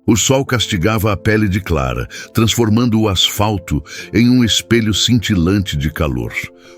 O sol castigava a pele de Clara, transformando o asfalto em um espelho cintilante de calor.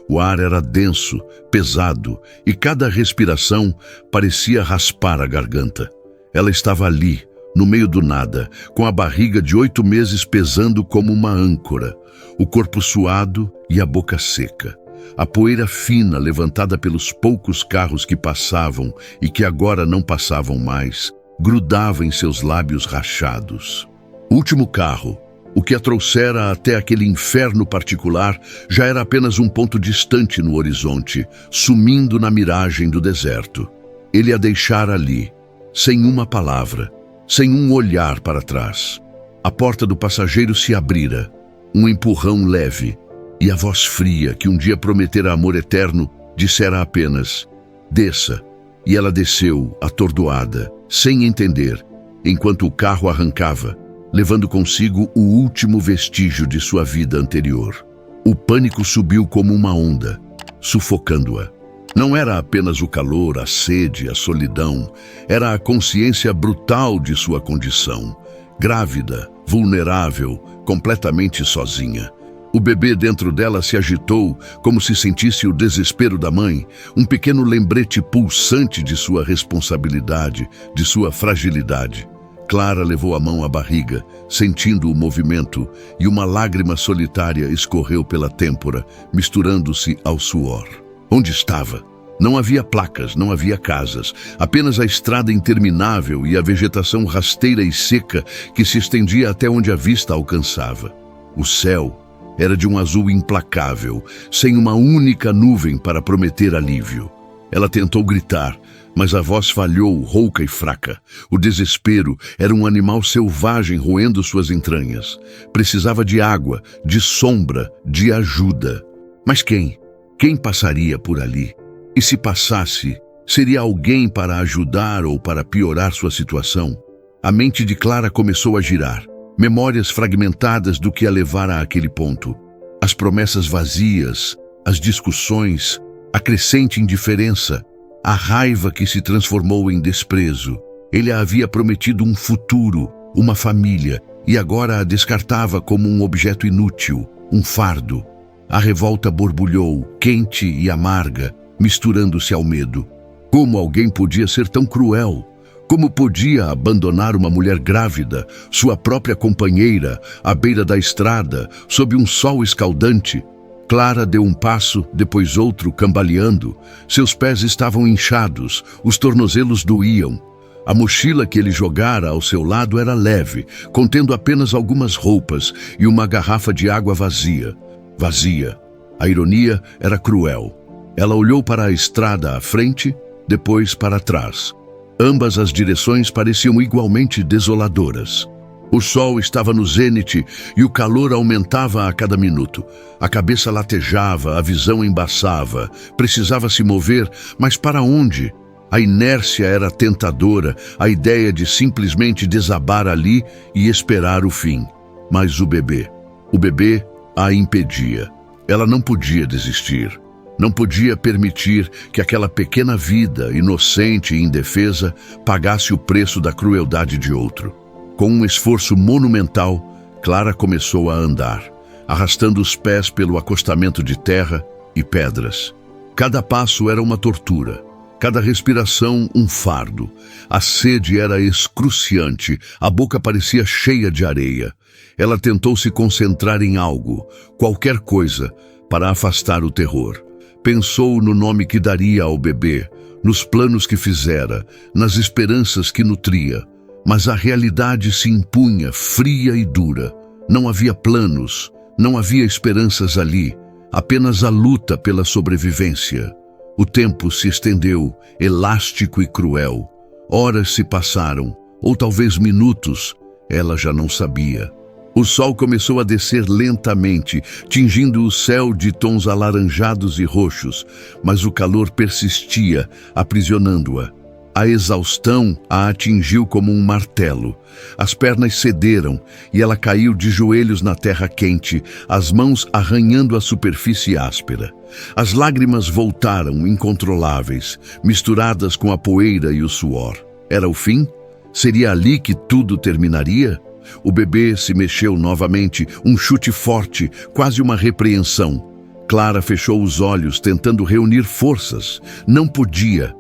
O ar era denso, pesado, e cada respiração parecia raspar a garganta. Ela estava ali, no meio do nada, com a barriga de 8 meses pesando como uma âncora, o corpo suado e a boca seca. A poeira fina levantada pelos poucos carros que passavam e que agora não passavam mais, grudava em seus lábios rachados. O último carro, o que a trouxera até aquele inferno particular, já era apenas um ponto distante no horizonte, sumindo na miragem do deserto. Ele a deixara ali, sem uma palavra, sem um olhar para trás. A porta do passageiro se abrira, um empurrão leve, e a voz fria, que um dia prometera amor eterno, dissera apenas: "Desça." E ela desceu, atordoada, sem entender, enquanto o carro arrancava, levando consigo o último vestígio de sua vida anterior. O pânico subiu como uma onda, sufocando-a. Não era apenas o calor, a sede, a solidão, era a consciência brutal de sua condição, grávida, vulnerável, completamente sozinha. O bebê dentro dela se agitou, como se sentisse o desespero da mãe, um pequeno lembrete pulsante de sua responsabilidade, de sua fragilidade. Clara levou a mão à barriga, sentindo o movimento, e uma lágrima solitária escorreu pela têmpora, misturando-se ao suor. Onde estava? Não havia placas, não havia casas, apenas a estrada interminável e a vegetação rasteira e seca que se estendia até onde a vista alcançava. O céu era de um azul implacável, sem uma única nuvem para prometer alívio. Ela tentou gritar, mas a voz falhou, rouca e fraca. O desespero era um animal selvagem roendo suas entranhas. Precisava de água, de sombra, de ajuda. Mas quem? Quem passaria por ali? E se passasse, seria alguém para ajudar ou para piorar sua situação? A mente de Clara começou a girar. Memórias fragmentadas do que a levara àquele ponto. As promessas vazias, as discussões, a crescente indiferença, a raiva que se transformou em desprezo. Ele a havia prometido um futuro, uma família, e agora a descartava como um objeto inútil, um fardo. A revolta borbulhou, quente e amarga, misturando-se ao medo. Como alguém podia ser tão cruel? Como podia abandonar uma mulher grávida, sua própria companheira, à beira da estrada, sob um sol escaldante? Clara deu um passo, depois outro, cambaleando. Seus pés estavam inchados, os tornozelos doíam. A mochila que ele jogara ao seu lado era leve, contendo apenas algumas roupas e uma garrafa de água vazia. Vazia. A ironia era cruel. Ela olhou para a estrada à frente, depois para trás. Ambas as direções pareciam igualmente desoladoras. O sol estava no zênite e o calor aumentava a cada minuto. A cabeça latejava, a visão embaçava. Precisava se mover, mas para onde? A inércia era tentadora, a ideia de simplesmente desabar ali e esperar o fim. Mas o bebê a impedia. Ela não podia desistir. Não podia permitir que aquela pequena vida, inocente e indefesa, pagasse o preço da crueldade de outro. Com um esforço monumental, Clara começou a andar, arrastando os pés pelo acostamento de terra e pedras. Cada passo era uma tortura, cada respiração um fardo. A sede era excruciante, a boca parecia cheia de areia. Ela tentou se concentrar em algo, qualquer coisa, para afastar o terror. Pensou no nome que daria ao bebê, nos planos que fizera, nas esperanças que nutria. Mas a realidade se impunha, fria e dura. Não havia planos, não havia esperanças ali, apenas a luta pela sobrevivência. O tempo se estendeu, elástico e cruel. Horas se passaram, ou talvez minutos, ela já não sabia. O sol começou a descer lentamente, tingindo o céu de tons alaranjados e roxos, mas o calor persistia, aprisionando-a. A exaustão a atingiu como um martelo. As pernas cederam e ela caiu de joelhos na terra quente, as mãos arranhando a superfície áspera. As lágrimas voltaram incontroláveis, misturadas com a poeira e o suor. Era o fim? Seria ali que tudo terminaria? O bebê se mexeu novamente, um chute forte, quase uma repreensão. Clara fechou os olhos, tentando reunir forças. Não podia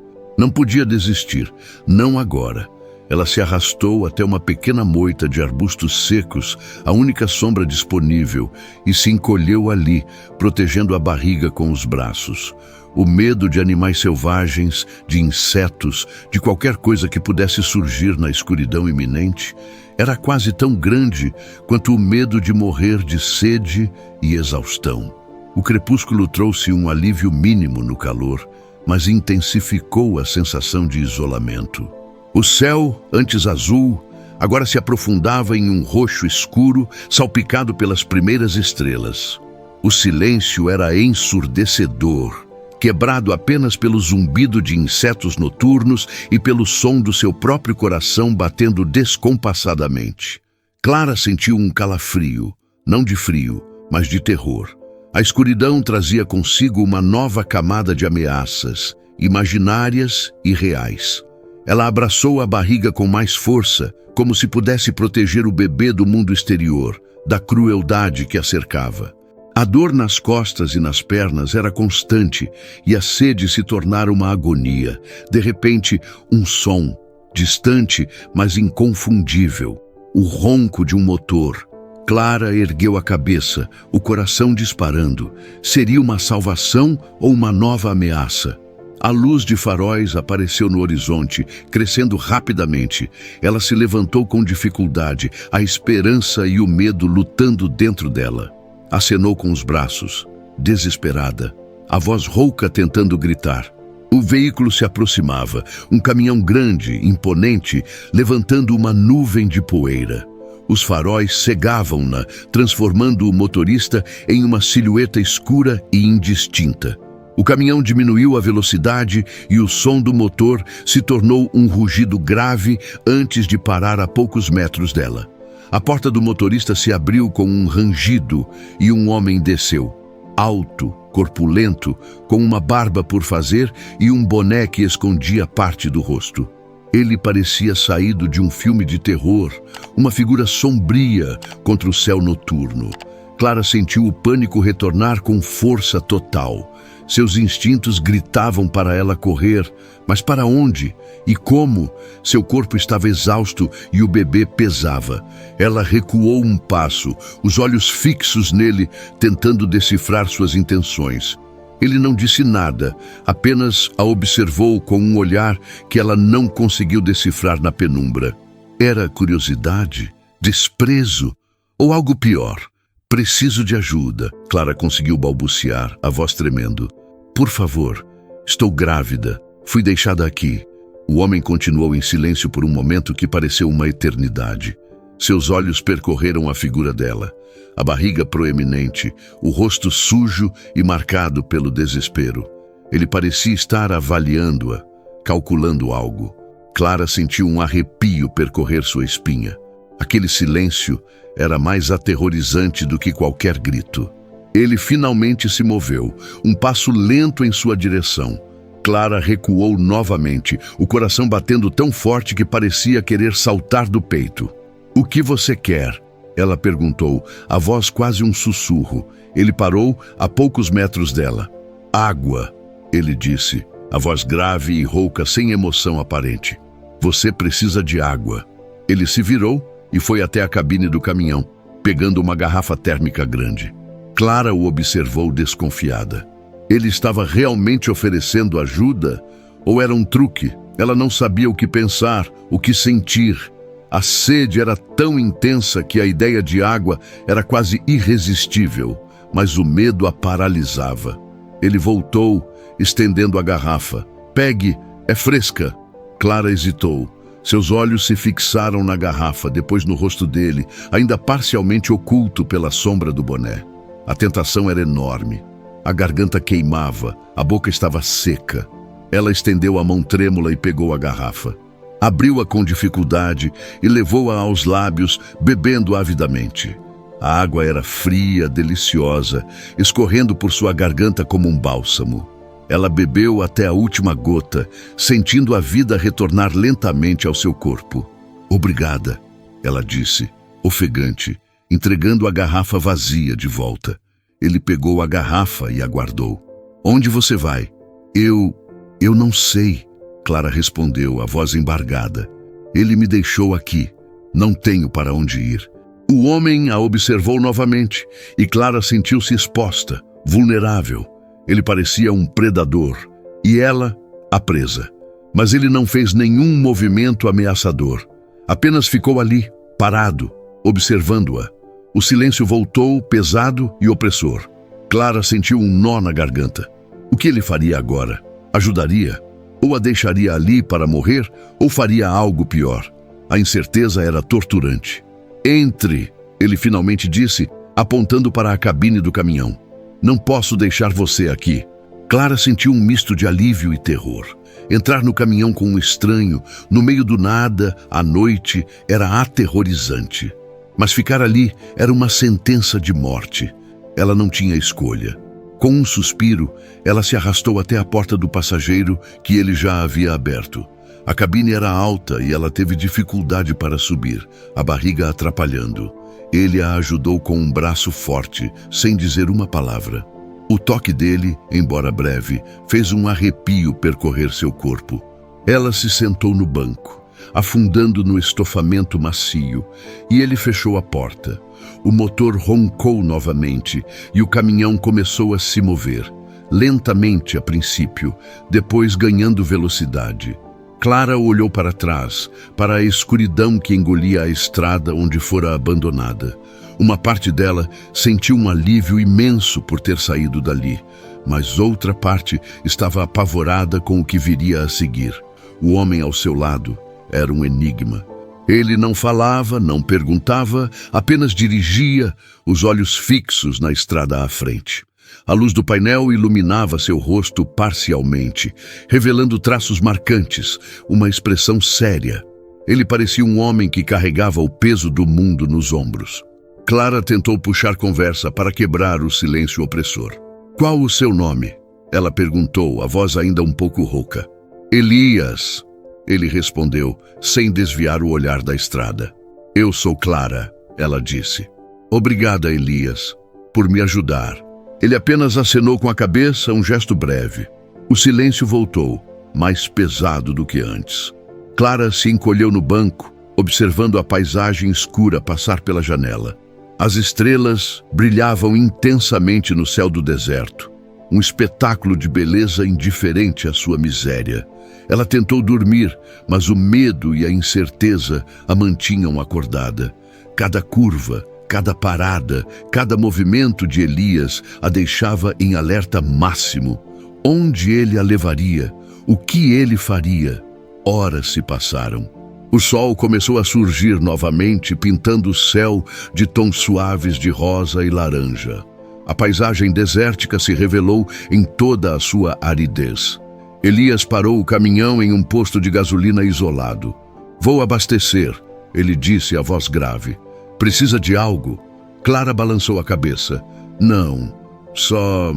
desistir, não agora. Ela se arrastou até uma pequena moita de arbustos secos, a única sombra disponível, e se encolheu ali, protegendo a barriga com os braços. O medo de animais selvagens, de insetos, de qualquer coisa que pudesse surgir na escuridão iminente, era quase tão grande quanto o medo de morrer de sede e exaustão. O crepúsculo trouxe um alívio mínimo no calor, mas intensificou a sensação de isolamento. O céu, antes azul, agora se aprofundava em um roxo escuro, salpicado pelas primeiras estrelas. O silêncio era ensurdecedor, quebrado apenas pelo zumbido de insetos noturnos e pelo som do seu próprio coração batendo descompassadamente. Clara sentiu um calafrio, não de frio, mas de terror. A escuridão trazia consigo uma nova camada de ameaças, imaginárias e reais. Ela abraçou a barriga com mais força, como se pudesse proteger o bebê do mundo exterior, da crueldade que a cercava. A dor nas costas e nas pernas era constante e a sede se tornara uma agonia. De repente, um som, distante, mas inconfundível. O ronco de um motor. Clara ergueu a cabeça, o coração disparando. Seria uma salvação ou uma nova ameaça? A luz de faróis apareceu no horizonte, crescendo rapidamente. Ela se levantou com dificuldade, a esperança e o medo lutando dentro dela. Acenou com os braços, desesperada, a voz rouca tentando gritar. O veículo se aproximava, um caminhão grande, imponente, levantando uma nuvem de poeira. Os faróis cegavam-na, transformando o motorista em uma silhueta escura e indistinta. O caminhão diminuiu a velocidade e o som do motor se tornou um rugido grave antes de parar a poucos metros dela. A porta do motorista se abriu com um rangido e um homem desceu. Alto, corpulento, com uma barba por fazer e um boné que escondia parte do rosto. Ele parecia saído de um filme de terror, uma figura sombria contra o céu noturno. Clara sentiu o pânico retornar com força total. Seus instintos gritavam para ela correr, mas para onde? E como? Seu corpo estava exausto e o bebê pesava. Ela recuou um passo, os olhos fixos nele, tentando decifrar suas intenções. Ele não disse nada, apenas a observou com um olhar que ela não conseguiu decifrar na penumbra. Era curiosidade? Desprezo? Ou algo pior? Preciso de ajuda, Clara conseguiu balbuciar, a voz tremendo. Por favor, estou grávida. Fui deixada aqui. O homem continuou em silêncio por um momento que pareceu uma eternidade. Seus olhos percorreram a figura dela. A barriga proeminente, o rosto sujo e marcado pelo desespero. Ele parecia estar avaliando-a, calculando algo. Clara sentiu um arrepio percorrer sua espinha. Aquele silêncio era mais aterrorizante do que qualquer grito. Ele finalmente se moveu, um passo lento em sua direção. Clara recuou novamente, o coração batendo tão forte que parecia querer saltar do peito. "O que você quer?" ela perguntou, a voz quase um sussurro. Ele parou a poucos metros dela. "Água", ele disse, a voz grave e rouca sem emoção aparente. "Você precisa de água." Ele se virou e foi até a cabine do caminhão, pegando uma garrafa térmica grande. Clara o observou desconfiada. Ele estava realmente oferecendo ajuda? Ou era um truque? Ela não sabia o que pensar, o que sentir. A sede era tão intensa que a ideia de água era quase irresistível, mas o medo a paralisava. Ele voltou, estendendo a garrafa. "Pegue, é fresca." Clara hesitou. Seus olhos se fixaram na garrafa, depois no rosto dele, ainda parcialmente oculto pela sombra do boné. A tentação era enorme. A garganta queimava, a boca estava seca. Ela estendeu a mão trêmula e pegou a garrafa. Abriu-a com dificuldade e levou-a aos lábios, bebendo avidamente. A água era fria, deliciosa, escorrendo por sua garganta como um bálsamo. Ela bebeu até a última gota, sentindo a vida retornar lentamente ao seu corpo. Obrigada, ela disse, ofegante, entregando a garrafa vazia de volta. Ele pegou a garrafa e a guardou. Onde você vai? Eu não sei, Clara respondeu, a voz embargada. Ele me deixou aqui. Não tenho para onde ir. O homem a observou novamente e Clara sentiu-se exposta, vulnerável. Ele parecia um predador e ela, a presa. Mas ele não fez nenhum movimento ameaçador. Apenas ficou ali, parado, observando-a. O silêncio voltou, pesado e opressor. Clara sentiu um nó na garganta. O que ele faria agora? Ajudaria? Ou a deixaria ali para morrer? Ou faria algo pior? A incerteza era torturante. Entre, ele finalmente disse, apontando para a cabine do caminhão. Não posso deixar você aqui. Clara sentiu um misto de alívio e terror. Entrar no caminhão com um estranho, no meio do nada, à noite, era aterrorizante. Mas ficar ali era uma sentença de morte. Ela não tinha escolha. Com um suspiro, ela se arrastou até a porta do passageiro que ele já havia aberto. A cabine era alta e ela teve dificuldade para subir, a barriga atrapalhando. Ele a ajudou com um braço forte, sem dizer uma palavra. O toque dele, embora breve, fez um arrepio percorrer seu corpo. Ela se sentou no banco, afundando no estofamento macio, e ele fechou a porta. O motor roncou novamente e o caminhão começou a se mover, lentamente a princípio, depois ganhando velocidade. Clara olhou para trás, para a escuridão que engolia a estrada onde fora abandonada. Uma parte dela sentiu um alívio imenso por ter saído dali, mas outra parte estava apavorada com o que viria a seguir. O homem ao seu lado era um enigma. Ele não falava, não perguntava, apenas dirigia, os olhos fixos na estrada à frente. A luz do painel iluminava seu rosto parcialmente, revelando traços marcantes, uma expressão séria. Ele parecia um homem que carregava o peso do mundo nos ombros. Clara tentou puxar conversa para quebrar o silêncio opressor. Qual o seu nome? Ela perguntou, a voz ainda um pouco rouca. Elias, ele respondeu, sem desviar o olhar da estrada. Eu sou Clara, ela disse. Obrigada, Elias, por me ajudar. Ele apenas acenou com a cabeça, um gesto breve. O silêncio voltou, mais pesado do que antes. Clara se encolheu no banco, observando a paisagem escura passar pela janela. As estrelas brilhavam intensamente no céu do deserto, um espetáculo de beleza indiferente à sua miséria. Ela tentou dormir, mas o medo e a incerteza a mantinham acordada. Cada curva, cada parada, cada movimento de Elias a deixava em alerta máximo. Onde ele a levaria? O que ele faria? Horas se passaram. O sol começou a surgir novamente, pintando o céu de tons suaves de rosa e laranja. A paisagem desértica se revelou em toda a sua aridez. Elias parou o caminhão em um posto de gasolina isolado. Vou abastecer, ele disse a voz grave. Precisa de algo? Clara balançou a cabeça. Não, só...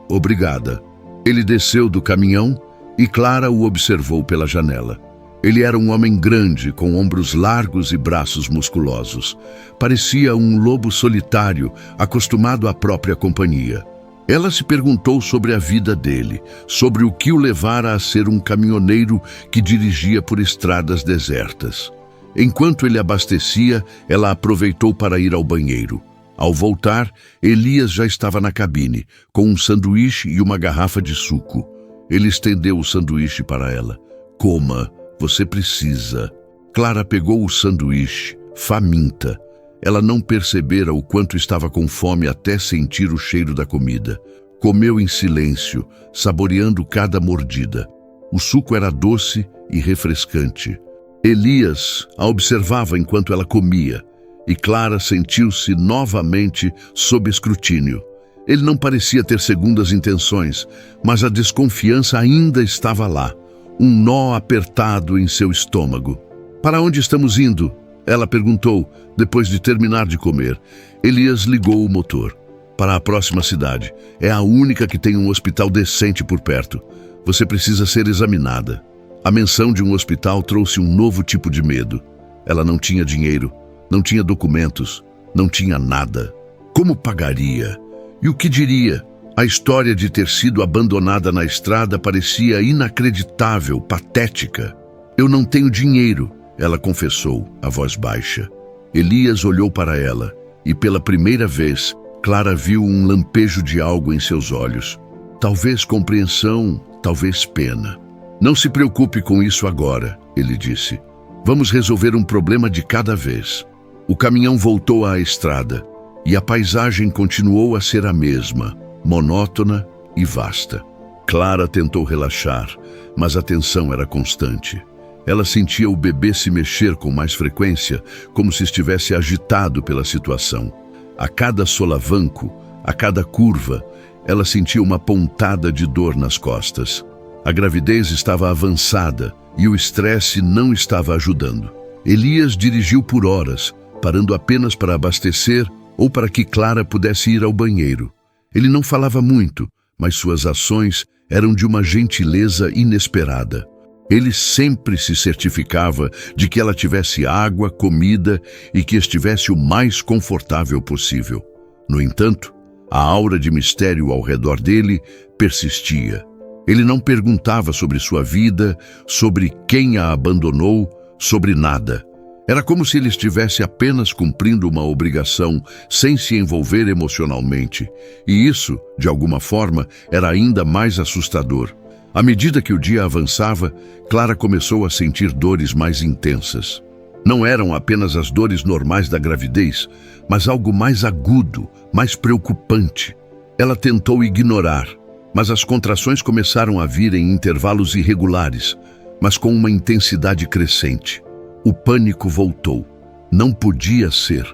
Obrigada. Ele desceu do caminhão e Clara o observou pela janela. Ele era um homem grande, com ombros largos e braços musculosos. Parecia um lobo solitário, acostumado à própria companhia. Ela se perguntou sobre a vida dele, sobre o que o levara a ser um caminhoneiro que dirigia por estradas desertas. Enquanto ele abastecia, ela aproveitou para ir ao banheiro. Ao voltar, Elias já estava na cabine, com um sanduíche e uma garrafa de suco. Ele estendeu o sanduíche para ela. Coma. Você precisa. Clara pegou o sanduíche, faminta. Ela não percebera o quanto estava com fome até sentir o cheiro da comida. Comeu em silêncio, saboreando cada mordida. O suco era doce e refrescante. Elias a observava enquanto ela comia, e Clara sentiu-se novamente sob escrutínio. Ele não parecia ter segundas intenções, mas a desconfiança ainda estava lá. Um nó apertado em seu estômago. Para onde estamos indo? Ela perguntou, depois de terminar de comer. Elias ligou o motor. Para a próxima cidade. É a única que tem um hospital decente por perto. Você precisa ser examinada. A menção de um hospital trouxe um novo tipo de medo. Ela não tinha dinheiro, não tinha documentos, não tinha nada. Como pagaria? E o que diria? A história de ter sido abandonada na estrada parecia inacreditável, patética. Eu não tenho dinheiro, ela confessou, a voz baixa. Elias olhou para ela e, pela primeira vez, Clara viu um lampejo de algo em seus olhos. Talvez compreensão, talvez pena. Não se preocupe com isso agora, ele disse. Vamos resolver um problema de cada vez. O caminhão voltou à estrada e a paisagem continuou a ser a mesma, monótona e vasta. Clara tentou relaxar, mas a tensão era constante. Ela sentia o bebê se mexer com mais frequência, como se estivesse agitado pela situação. A cada solavanco, a cada curva, ela sentia uma pontada de dor nas costas. A gravidez estava avançada e o estresse não estava ajudando. Elias dirigiu por horas, parando apenas para abastecer ou para que Clara pudesse ir ao banheiro. Ele não falava muito, mas suas ações eram de uma gentileza inesperada. Ele sempre se certificava de que ela tivesse água, comida e que estivesse o mais confortável possível. No entanto, a aura de mistério ao redor dele persistia. Ele não perguntava sobre sua vida, sobre quem a abandonou, sobre nada. Era como se ele estivesse apenas cumprindo uma obrigação sem se envolver emocionalmente. E isso, de alguma forma, era ainda mais assustador. À medida que o dia avançava, Clara começou a sentir dores mais intensas. Não eram apenas as dores normais da gravidez, mas algo mais agudo, mais preocupante. Ela tentou ignorar, mas as contrações começaram a vir em intervalos irregulares, mas com uma intensidade crescente. O pânico voltou. Não podia ser.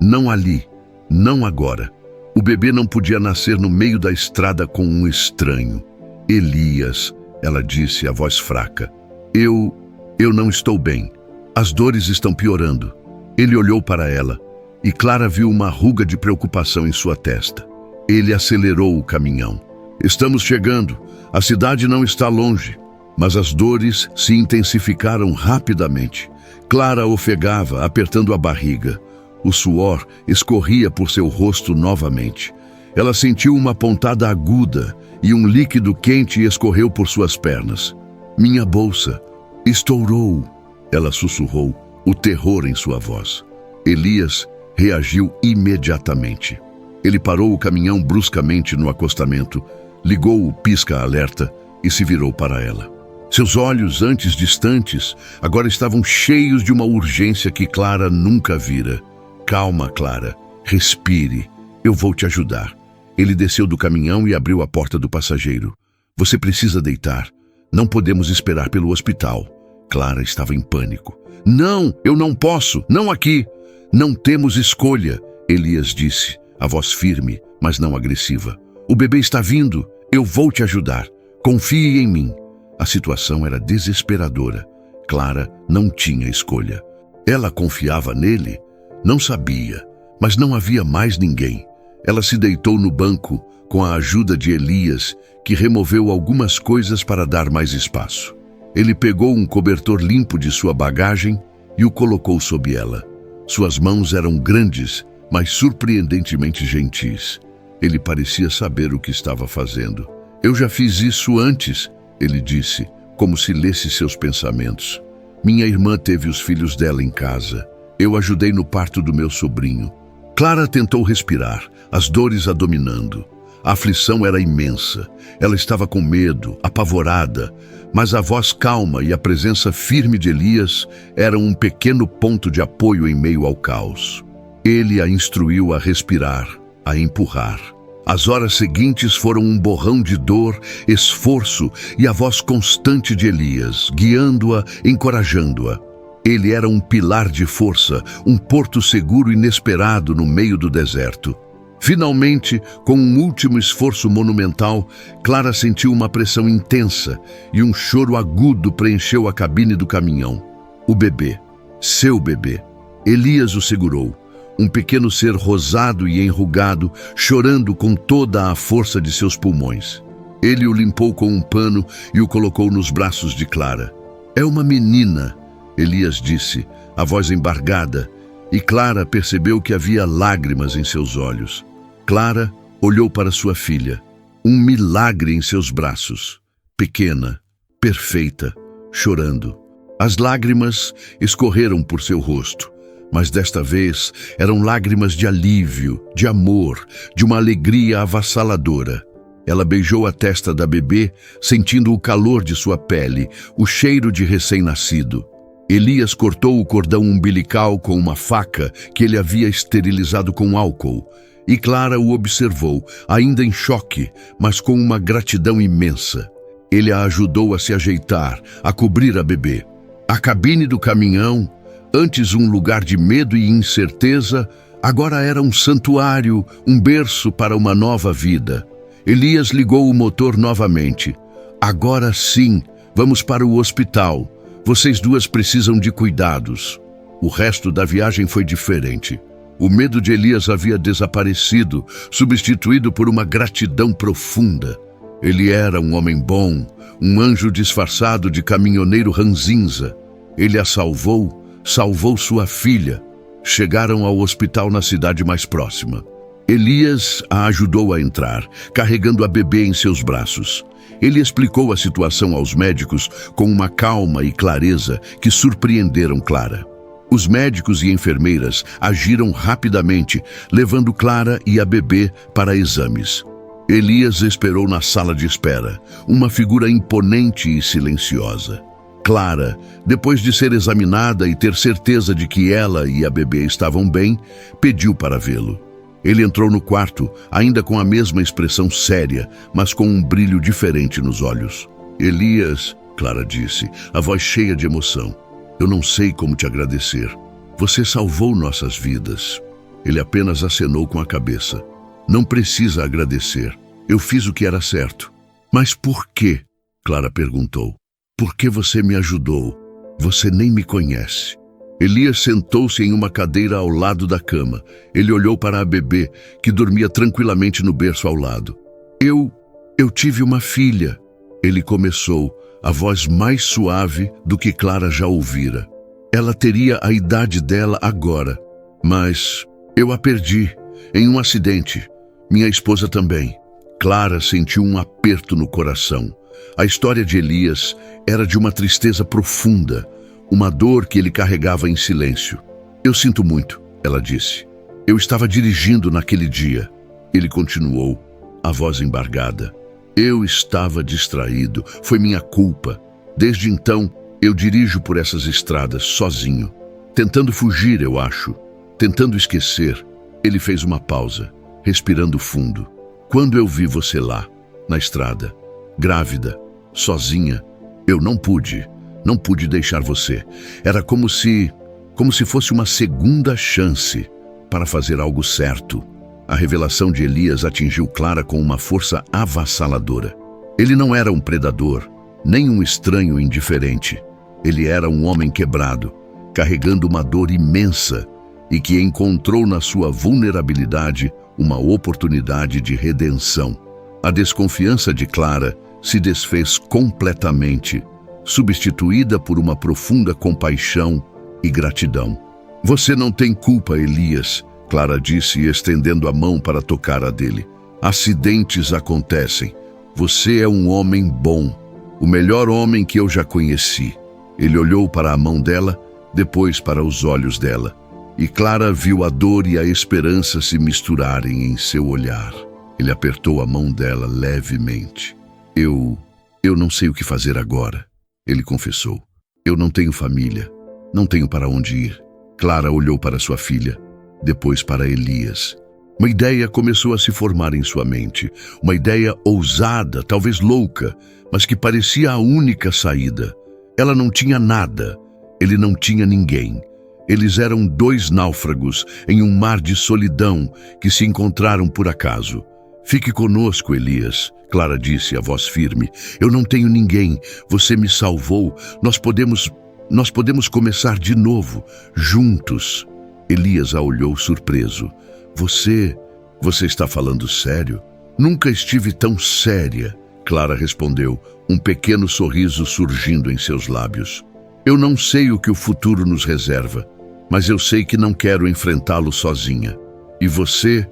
Não ali. Não agora. O bebê não podia nascer no meio da estrada com um estranho. Elias, ela disse, a voz fraca. Eu não estou bem. As dores estão piorando. Ele olhou para ela e Clara viu uma ruga de preocupação em sua testa. Ele acelerou o caminhão. Estamos chegando. A cidade não está longe. Mas as dores se intensificaram rapidamente. Clara ofegava, apertando a barriga. O suor escorria por seu rosto novamente. Ela sentiu uma pontada aguda e um líquido quente escorreu por suas pernas. Minha bolsa estourou, ela sussurrou, o terror em sua voz. Elias reagiu imediatamente. Ele parou o caminhão bruscamente no acostamento, ligou o pisca-alerta e se virou para ela. Seus olhos, antes distantes, agora estavam cheios de uma urgência que Clara nunca vira. Calma, Clara. Respire. Eu vou te ajudar. Ele desceu do caminhão e abriu a porta do passageiro. Você precisa deitar. Não podemos esperar pelo hospital. Clara estava em pânico. Não, eu não posso. Não aqui. Não temos escolha, Elias disse, a voz firme, mas não agressiva. O bebê está vindo. Eu vou te ajudar. Confie em mim. A situação era desesperadora. Clara não tinha escolha. Ela confiava nele? Não sabia, mas não havia mais ninguém. Ela se deitou no banco com a ajuda de Elias, que removeu algumas coisas para dar mais espaço. Ele pegou um cobertor limpo de sua bagagem e o colocou sob ela. Suas mãos eram grandes, mas surpreendentemente gentis. Ele parecia saber o que estava fazendo. Eu já fiz isso antes, ele disse, como se lesse seus pensamentos. Minha irmã teve os filhos dela em casa. Eu ajudei no parto do meu sobrinho. Clara tentou respirar, as dores a dominando. A aflição era imensa. Ela estava com medo, apavorada, mas a voz calma e a presença firme de Elias eram um pequeno ponto de apoio em meio ao caos. Ele a instruiu a respirar, a empurrar. As horas seguintes foram um borrão de dor, esforço e a voz constante de Elias, guiando-a, encorajando-a. Ele era um pilar de força, um porto seguro inesperado no meio do deserto. Finalmente, com um último esforço monumental, Clara sentiu uma pressão intensa e um choro agudo preencheu a cabine do caminhão. O bebê, seu bebê. Elias o segurou. Um pequeno ser rosado e enrugado, chorando com toda a força de seus pulmões. Ele o limpou com um pano e o colocou nos braços de Clara. É uma menina, Elias disse, a voz embargada, e Clara percebeu que havia lágrimas em seus olhos. Clara olhou para sua filha, um milagre em seus braços, pequena, perfeita, chorando. As lágrimas escorreram por seu rosto, mas desta vez eram lágrimas de alívio, de amor, de uma alegria avassaladora. Ela beijou a testa da bebê, sentindo o calor de sua pele, o cheiro de recém-nascido. Elias cortou o cordão umbilical com uma faca que ele havia esterilizado com álcool, e Clara o observou, ainda em choque, mas com uma gratidão imensa. Ele a ajudou a se ajeitar, a cobrir a bebê. A cabine do caminhão, antes um lugar de medo e incerteza, agora era um santuário, um berço para uma nova vida. Elias ligou o motor novamente. Agora sim, vamos para o hospital. Vocês duas precisam de cuidados. O resto da viagem foi diferente. O medo de Elias havia desaparecido, substituído por uma gratidão profunda. Ele era um homem bom, um anjo disfarçado de caminhoneiro ranzinza. Ele a salvou sua filha. Chegaram ao hospital na cidade mais próxima. Elias a ajudou a entrar, carregando a bebê em seus braços. Ele explicou a situação aos médicos com uma calma e clareza que surpreenderam Clara. Os médicos e enfermeiras agiram rapidamente, levando Clara e a bebê para exames. Elias esperou na sala de espera, uma figura imponente e silenciosa. Clara, depois de ser examinada e ter certeza de que ela e a bebê estavam bem, pediu para vê-lo. Ele entrou no quarto, ainda com a mesma expressão séria, mas com um brilho diferente nos olhos. Elias, Clara disse, a voz cheia de emoção, eu não sei como te agradecer. Você salvou nossas vidas. Ele apenas acenou com a cabeça. Não precisa agradecer. Eu fiz o que era certo. Mas por quê? Clara perguntou. Por que você me ajudou? Você nem me conhece. Elias sentou-se em uma cadeira ao lado da cama. Ele olhou para a bebê, que dormia tranquilamente no berço ao lado. Eu tive uma filha. Ele começou, a voz mais suave do que Clara já ouvira. Ela teria a idade dela agora, mas eu a perdi em um acidente. Minha esposa também. Clara sentiu um aperto no coração. A história de Elias era de uma tristeza profunda, uma dor que ele carregava em silêncio. Eu sinto muito, ela disse. Eu estava dirigindo naquele dia. Ele continuou, a voz embargada. Eu estava distraído, foi minha culpa. Desde então, eu dirijo por essas estradas sozinho, tentando fugir, eu acho, tentando esquecer. Ele fez uma pausa, respirando fundo. Quando eu vi você lá, na estrada, grávida, sozinha, eu não pude deixar você. Era como se fosse uma segunda chance para fazer algo certo. A revelação de Elias atingiu Clara com uma força avassaladora. Ele não era um predador, nem um estranho indiferente. Ele era um homem quebrado, carregando uma dor imensa e que encontrou na sua vulnerabilidade uma oportunidade de redenção. A desconfiança de Clara se desfez completamente, substituída por uma profunda compaixão e gratidão. Você não tem culpa, Elias, Clara disse, estendendo a mão para tocar a dele. Acidentes acontecem. Você é um homem bom, o melhor homem que eu já conheci. Ele olhou para a mão dela, depois para os olhos dela, e Clara viu a dor e a esperança se misturarem em seu olhar. Ele apertou a mão dela levemente. Eu não sei o que fazer agora, ele confessou. Eu não tenho família, não tenho para onde ir. Clara olhou para sua filha, depois para Elias. Uma ideia começou a se formar em sua mente, uma ideia ousada, talvez louca, mas que parecia a única saída. Ela não tinha nada, ele não tinha ninguém. Eles eram dois náufragos em um mar de solidão que se encontraram por acaso. Fique conosco, Elias, Clara disse, a voz firme. Eu não tenho ninguém, você me salvou, nós podemos começar de novo, juntos. Elias a olhou surpreso. Você está falando sério? Nunca estive tão séria, Clara respondeu, um pequeno sorriso surgindo em seus lábios. Eu não sei o que o futuro nos reserva, mas eu sei que não quero enfrentá-lo sozinha. E você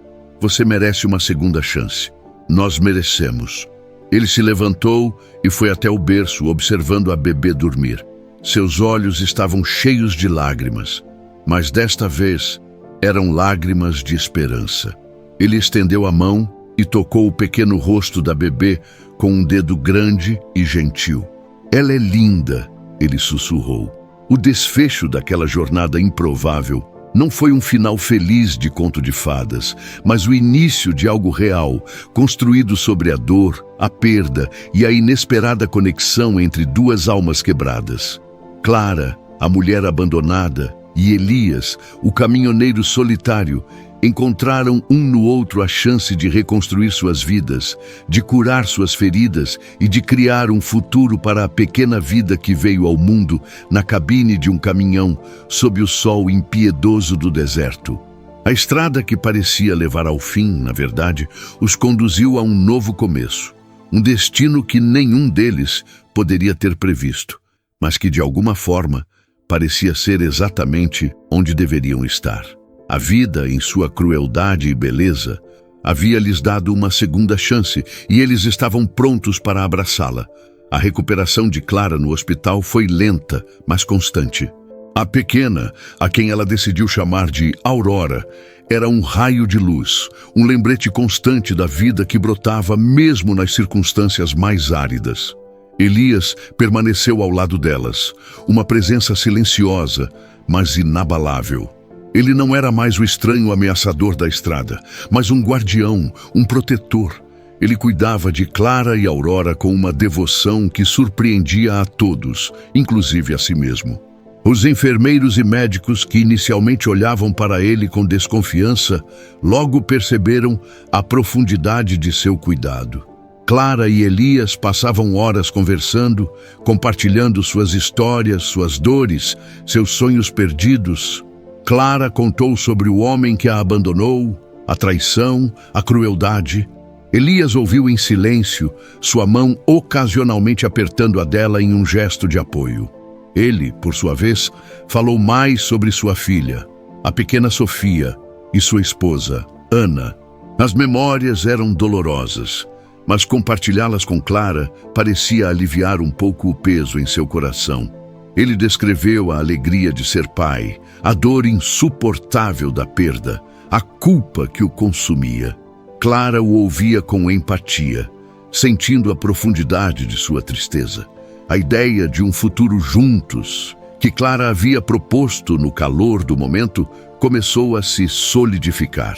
merece uma segunda chance. Nós merecemos. Ele se levantou e foi até o berço, observando a bebê dormir. Seus olhos estavam cheios de lágrimas, mas desta vez eram lágrimas de esperança. Ele estendeu a mão e tocou o pequeno rosto da bebê com um dedo grande e gentil. Ela é linda, ele sussurrou. O desfecho daquela jornada improvável não foi um final feliz de conto de fadas, mas o início de algo real, construído sobre a dor, a perda e a inesperada conexão entre duas almas quebradas. Clara, a mulher abandonada, e Elias, o caminhoneiro solitário, encontraram um no outro a chance de reconstruir suas vidas, de curar suas feridas e de criar um futuro para a pequena vida que veio ao mundo na cabine de um caminhão sob o sol impiedoso do deserto. A estrada que parecia levar ao fim, na verdade, os conduziu a um novo começo, um destino que nenhum deles poderia ter previsto, mas que de alguma forma parecia ser exatamente onde deveriam estar. A vida, em sua crueldade e beleza, havia lhes dado uma segunda chance e eles estavam prontos para abraçá-la. A recuperação de Clara no hospital foi lenta, mas constante. A pequena, a quem ela decidiu chamar de Aurora, era um raio de luz, um lembrete constante da vida que brotava mesmo nas circunstâncias mais áridas. Elias permaneceu ao lado delas, uma presença silenciosa, mas inabalável. Ele não era mais o estranho ameaçador da estrada, mas um guardião, um protetor. Ele cuidava de Clara e Aurora com uma devoção que surpreendia a todos, inclusive a si mesmo. Os enfermeiros e médicos que inicialmente olhavam para ele com desconfiança, logo perceberam a profundidade de seu cuidado. Clara e Elias passavam horas conversando, compartilhando suas histórias, suas dores, seus sonhos perdidos. Clara contou sobre o homem que a abandonou, a traição, a crueldade. Elias ouviu em silêncio, sua mão ocasionalmente apertando a dela em um gesto de apoio. Ele, por sua vez, falou mais sobre sua filha, a pequena Sofia, e sua esposa, Ana. As memórias eram dolorosas, mas compartilhá-las com Clara parecia aliviar um pouco o peso em seu coração. Ele descreveu a alegria de ser pai, a dor insuportável da perda, a culpa que o consumia. Clara o ouvia com empatia, sentindo a profundidade de sua tristeza. A ideia de um futuro juntos, que Clara havia proposto no calor do momento, começou a se solidificar.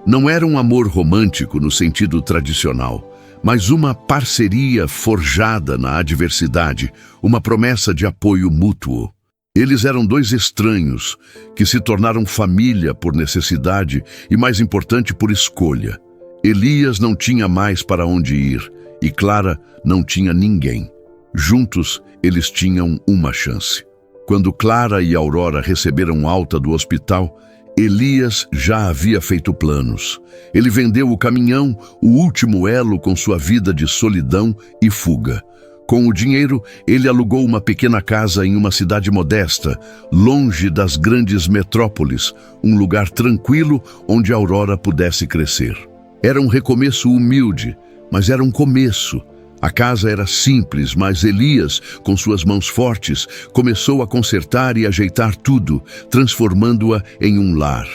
Não era um amor romântico no sentido tradicional, mas uma parceria forjada na adversidade, uma promessa de apoio mútuo. Eles eram dois estranhos que se tornaram família por necessidade e, mais importante, por escolha. Elias não tinha mais para onde ir e Clara não tinha ninguém. Juntos, eles tinham uma chance. Quando Clara e Aurora receberam alta do hospital, Elias já havia feito planos. Ele vendeu o caminhão, o último elo com sua vida de solidão e fuga. Com o dinheiro, ele alugou uma pequena casa em uma cidade modesta, longe das grandes metrópoles, um lugar tranquilo onde Aurora pudesse crescer. Era um recomeço humilde, mas era um começo. A casa era simples, mas Elias, com suas mãos fortes, começou a consertar e ajeitar tudo, transformando-a em um lar.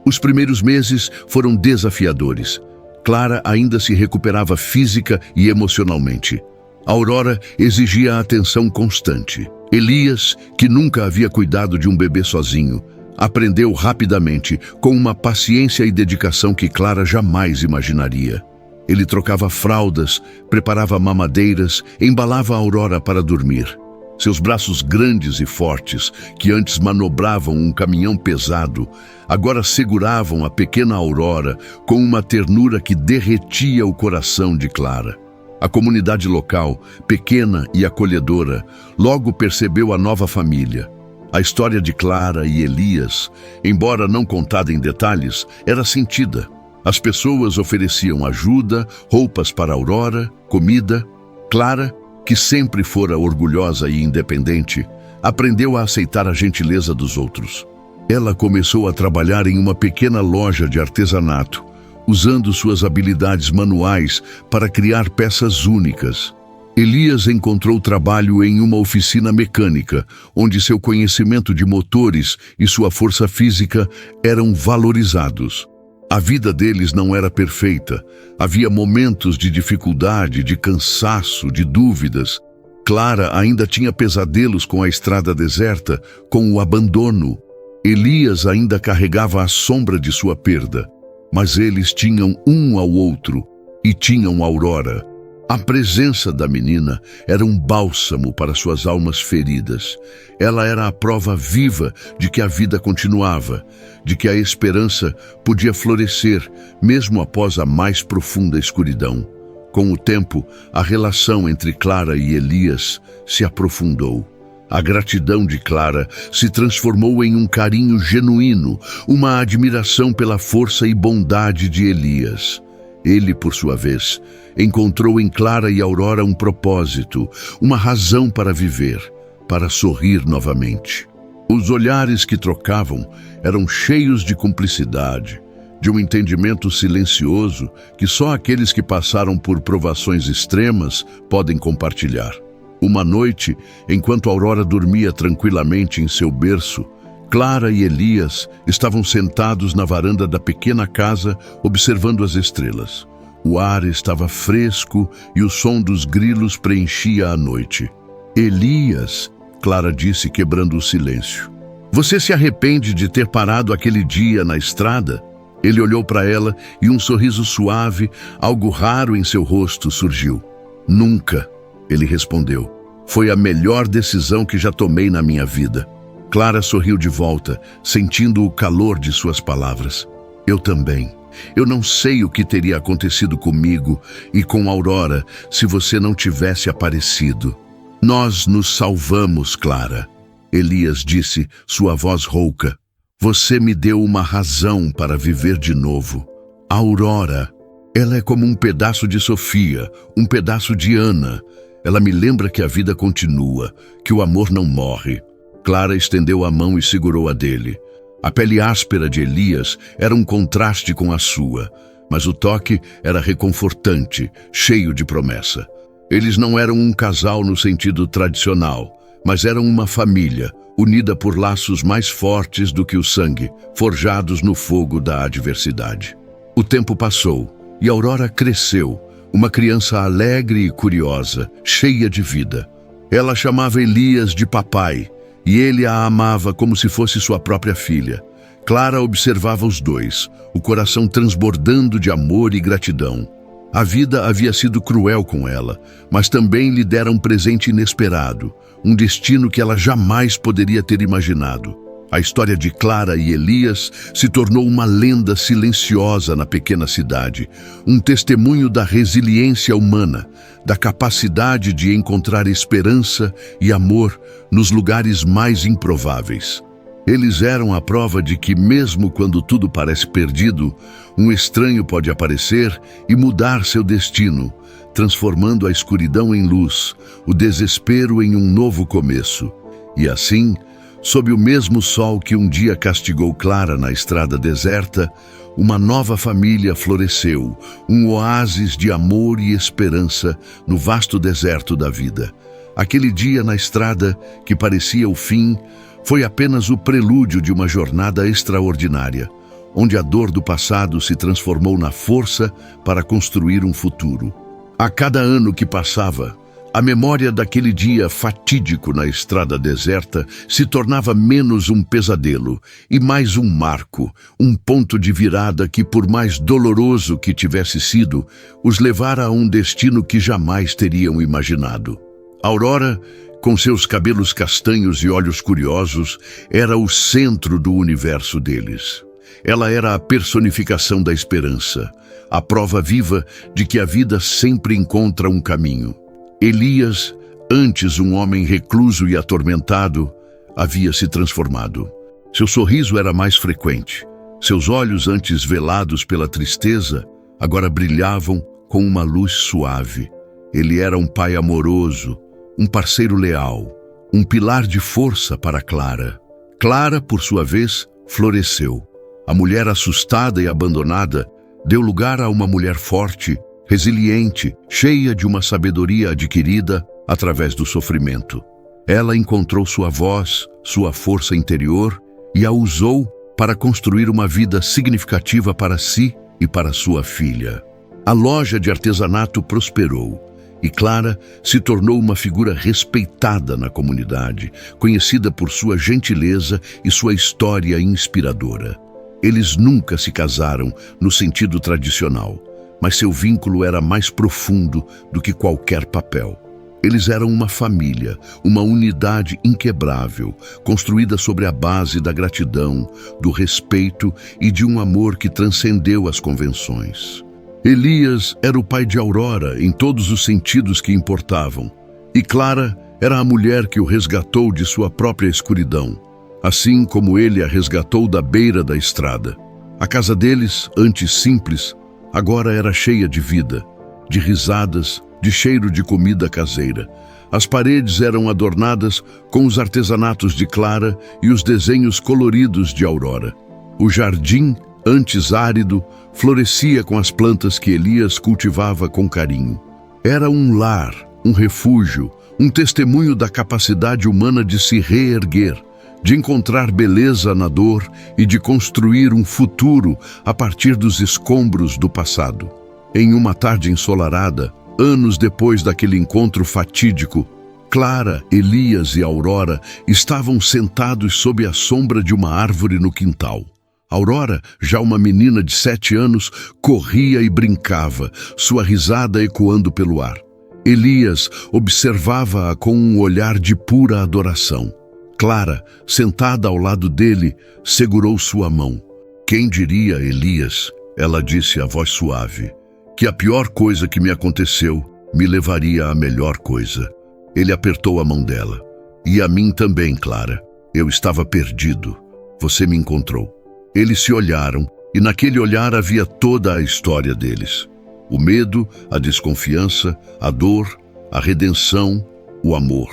Os primeiros meses foram desafiadores. Clara ainda se recuperava física e emocionalmente. Aurora exigia atenção constante. Elias, que nunca havia cuidado de um bebê sozinho, aprendeu rapidamente, com uma paciência e dedicação que Clara jamais imaginaria. Ele trocava fraldas, preparava mamadeiras, embalava a Aurora para dormir. Seus braços grandes e fortes, que antes manobravam um caminhão pesado, agora seguravam a pequena Aurora com uma ternura que derretia o coração de Clara. A comunidade local, pequena e acolhedora, logo percebeu a nova família. A história de Clara e Elias, embora não contada em detalhes, era sentida. As pessoas ofereciam ajuda, roupas para Aurora, comida. Clara, que sempre fora orgulhosa e independente, aprendeu a aceitar a gentileza dos outros. Ela começou a trabalhar em uma pequena loja de artesanato, usando suas habilidades manuais para criar peças únicas. Elias encontrou trabalho em uma oficina mecânica, onde seu conhecimento de motores e sua força física eram valorizados. A vida deles não era perfeita. Havia momentos de dificuldade, de cansaço, de dúvidas. Clara ainda tinha pesadelos com a estrada deserta, com o abandono. Elias ainda carregava a sombra de sua perda. Mas eles tinham um ao outro e tinham Aurora. A presença da menina era um bálsamo para suas almas feridas. Ela era a prova viva de que a vida continuava, de que a esperança podia florescer mesmo após a mais profunda escuridão. Com o tempo, a relação entre Clara e Elias se aprofundou. A gratidão de Clara se transformou em um carinho genuíno, uma admiração pela força e bondade de Elias. Ele, por sua vez, encontrou em Clara e Aurora um propósito, uma razão para viver, para sorrir novamente. Os olhares que trocavam eram cheios de cumplicidade, de um entendimento silencioso que só aqueles que passaram por provações extremas podem compartilhar. Uma noite, enquanto Aurora dormia tranquilamente em seu berço, Clara e Elias estavam sentados na varanda da pequena casa, observando as estrelas. O ar estava fresco e o som dos grilos preenchia a noite. Elias, Clara disse, quebrando o silêncio. Você se arrepende de ter parado aquele dia na estrada? Ele olhou para ela e um sorriso suave, algo raro em seu rosto, surgiu. Nunca, ele respondeu. Foi a melhor decisão que já tomei na minha vida. Clara sorriu de volta, sentindo o calor de suas palavras. Eu também. Eu não sei o que teria acontecido comigo e com Aurora se você não tivesse aparecido. Nós nos salvamos, Clara. Elias disse, sua voz rouca. Você me deu uma razão para viver de novo. A Aurora, ela é como um pedaço de Sofia, um pedaço de Ana. Ela me lembra que a vida continua, que o amor não morre. Clara estendeu a mão e segurou a dele. A pele áspera de Elias era um contraste com a sua, mas o toque era reconfortante, cheio de promessa. Eles não eram um casal no sentido tradicional, mas eram uma família, unida por laços mais fortes do que o sangue, forjados no fogo da adversidade. O tempo passou e Aurora cresceu, uma criança alegre e curiosa, cheia de vida. Ela chamava Elias de papai, e ele a amava como se fosse sua própria filha. Clara observava os dois, o coração transbordando de amor e gratidão. A vida havia sido cruel com ela, mas também lhe dera um presente inesperado, um destino que ela jamais poderia ter imaginado. A história de Clara e Elias se tornou uma lenda silenciosa na pequena cidade, um testemunho da resiliência humana, da capacidade de encontrar esperança e amor nos lugares mais improváveis. Eles eram a prova de que, mesmo quando tudo parece perdido, um estranho pode aparecer e mudar seu destino, transformando a escuridão em luz, o desespero em um novo começo. E assim, sob o mesmo sol que um dia castigou Clara na estrada deserta, uma nova família floresceu, um oásis de amor e esperança no vasto deserto da vida. Aquele dia na estrada, que parecia o fim, foi apenas o prelúdio de uma jornada extraordinária, onde a dor do passado se transformou na força para construir um futuro. A cada ano que passava, a memória daquele dia fatídico na estrada deserta se tornava menos um pesadelo e mais um marco, um ponto de virada que, por mais doloroso que tivesse sido, os levara a um destino que jamais teriam imaginado. Aurora, com seus cabelos castanhos e olhos curiosos, era o centro do universo deles. Ela era a personificação da esperança, a prova viva de que a vida sempre encontra um caminho. Elias, antes um homem recluso e atormentado, havia se transformado. Seu sorriso era mais frequente. Seus olhos, antes velados pela tristeza, agora brilhavam com uma luz suave. Ele era um pai amoroso, um parceiro leal, um pilar de força para Clara. Clara, por sua vez, floresceu. A mulher assustada e abandonada deu lugar a uma mulher forte, resiliente, cheia de uma sabedoria adquirida através do sofrimento. Ela encontrou sua voz, sua força interior e a usou para construir uma vida significativa para si e para sua filha. A loja de artesanato prosperou e Clara se tornou uma figura respeitada na comunidade, conhecida por sua gentileza e sua história inspiradora. Eles nunca se casaram no sentido tradicional, mas seu vínculo era mais profundo do que qualquer papel. Eles eram uma família, uma unidade inquebrável, construída sobre a base da gratidão, do respeito e de um amor que transcendeu as convenções. Elias era o pai de Aurora em todos os sentidos que importavam, e Clara era a mulher que o resgatou de sua própria escuridão, assim como ele a resgatou da beira da estrada. A casa deles, antes simples, agora era cheia de vida, de risadas, de cheiro de comida caseira. As paredes eram adornadas com os artesanatos de Clara e os desenhos coloridos de Aurora. O jardim, antes árido, florescia com as plantas que Elias cultivava com carinho. Era um lar, um refúgio, um testemunho da capacidade humana de se reerguer, de encontrar beleza na dor e de construir um futuro a partir dos escombros do passado. Em uma tarde ensolarada, anos depois daquele encontro fatídico, Clara, Elias e Aurora estavam sentados sob a sombra de uma árvore no quintal. Aurora, já uma menina de 7 anos, corria e brincava, sua risada ecoando pelo ar. Elias observava-a com um olhar de pura adoração. Clara, sentada ao lado dele, segurou sua mão. "Quem diria, Elias?" ela disse a voz suave, "que a pior coisa que me aconteceu me levaria à melhor coisa." Ele apertou a mão dela. "E a mim também, Clara. Eu estava perdido. Você me encontrou." Eles se olharam, e naquele olhar havia toda a história deles. O medo, a desconfiança, a dor, a redenção, o amor.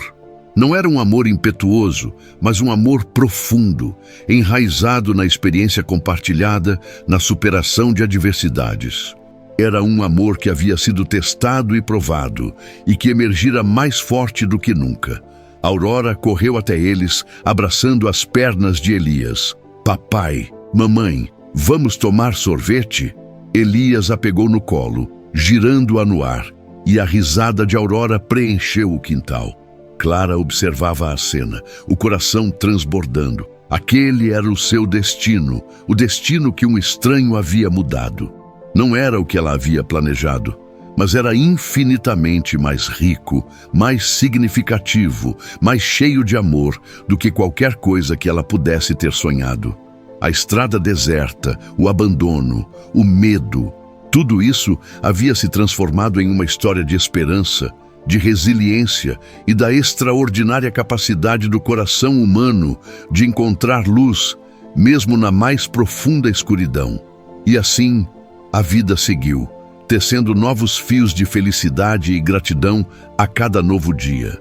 Não era um amor impetuoso, mas um amor profundo, enraizado na experiência compartilhada, na superação de adversidades. Era um amor que havia sido testado e provado, e que emergira mais forte do que nunca. Aurora correu até eles, abraçando as pernas de Elias. "Papai, mamãe, vamos tomar sorvete?" Elias a pegou no colo, girando-a no ar, e a risada de Aurora preencheu o quintal. Clara observava a cena, o coração transbordando. Aquele era o seu destino, o destino que um estranho havia mudado. Não era o que ela havia planejado, mas era infinitamente mais rico, mais significativo, mais cheio de amor do que qualquer coisa que ela pudesse ter sonhado. A estrada deserta, o abandono, o medo, tudo isso havia se transformado em uma história de esperança, de resiliência e da extraordinária capacidade do coração humano de encontrar luz, mesmo na mais profunda escuridão. E assim, a vida seguiu, tecendo novos fios de felicidade e gratidão a cada novo dia.